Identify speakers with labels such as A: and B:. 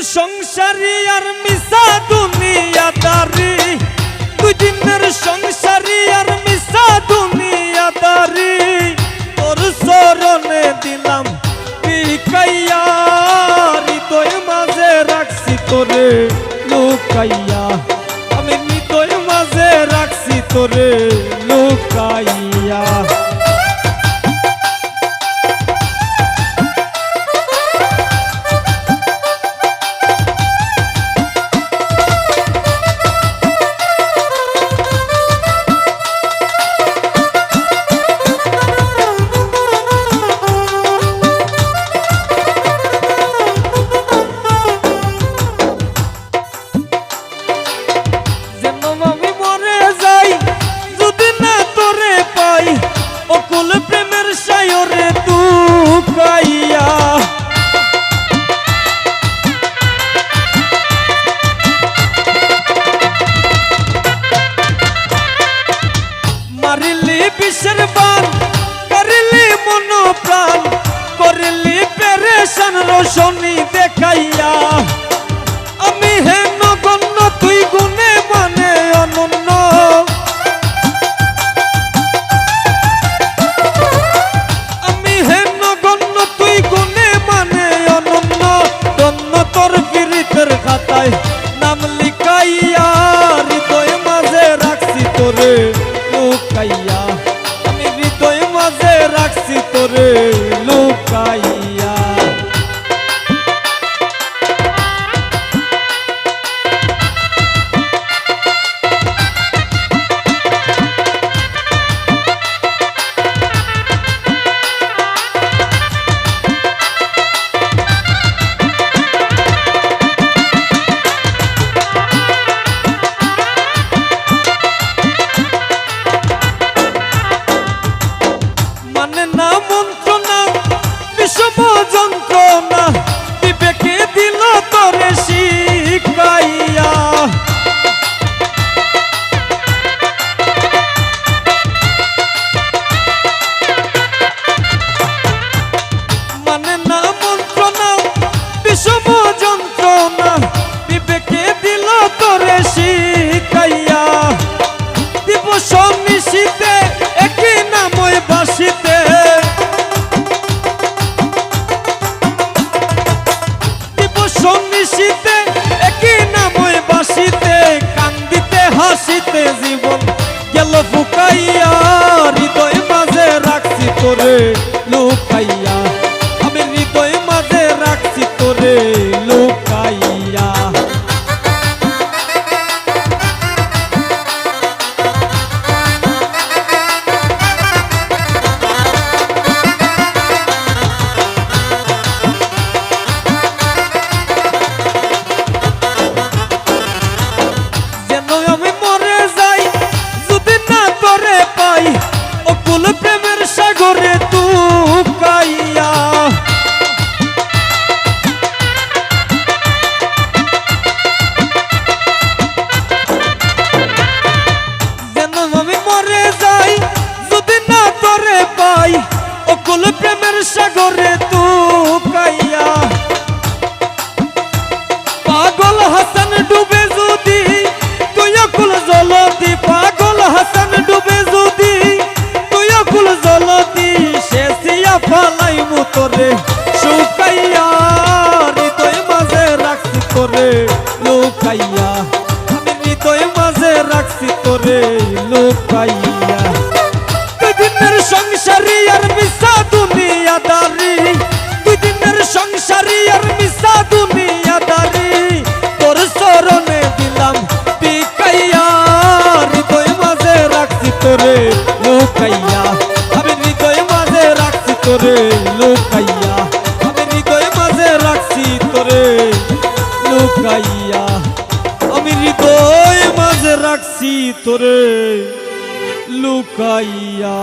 A: সংসারী আর মিশা দুনিয়াদারি, দুই দিনের সংসারী আর মিশা দুনিয়াদারি, তোর চরণে দিলাম বিকাইয়া, হৃদয় মাঝে রাখছি তোরে লুকাইয়া, আমি হৃদয় মাঝে রাখছি তোরে লুকাইয়া। অকুল প্রেমের সায়রে দুকাইয়া, মারিলি বিষের বান, করিলি মন প্রাণ, করিলি পেরেশান রোশনি দেখাইয়া, আমি হেন গণ্য তুই গুণে মানে অনন্য, খাতায় নাম লিখাইয়া, হৃদয় মাঝে রাখছি তোরে লুকাইয়া, আমি হৃদয় মাঝে রাখছি তোরে লুকাইয়া। মানে না মন্ত্রণা বিষম যন্ত্রণা, বিবেকে দিল তোরে শিখাইয়া, মানে না মন্ত্রণা বিষম যন্ত্রণা, বিবেকে দিল তোরে শিখাইয়া, দিবস নিশীতে একই নাময় বাসিতে, দিবস নিশীতে একই নাময় বাসিতে, কান্দিতে হাসিতে জীবন গেল ফুকাইয়া, হৃদয় মাঝে রাখছি তোরে লুকাইয়া, আমি হৃদয় মাঝে রাখছি তোরে লুকাইয়া। অকুল প্রেমের সাগরে দুকাইয়া, যেন আমি মরে যাই যদি না তোরে পাই, অকুল প্রেমের সাগরে দুকাইয়া, পাগল হাসান ডুবে যদি তুই অকুল জলদি, পাগল হাসান ডুবে যদি কুল জলদি, শেষিয়া ফালাইমু তোরে শুকাইয়া, হৃদয় মাঝে রাখছি তোরে লুকাইয়া, আমি হৃদয় মাঝে রাখছি তোরে লুকাইয়া। দুই দিনের সংসারী আর মিশা দুনিয়াদারি, দুই দিনের সংসারী আর মিশা দুনিয়াদারি, তোর চরণে দিলাম বিকাইয়া, হৃদয় মাঝে রাখছি তোরে লুকাইয়া, আমি হৃদয় মাঝে রাখছি তোরে লুকাইয়া, আমি হৃদয় মাঝে রাখছি তোরে লুকাইয়া, আমি হৃদয় মাঝে রাখছি তোরে লুকাইয়া।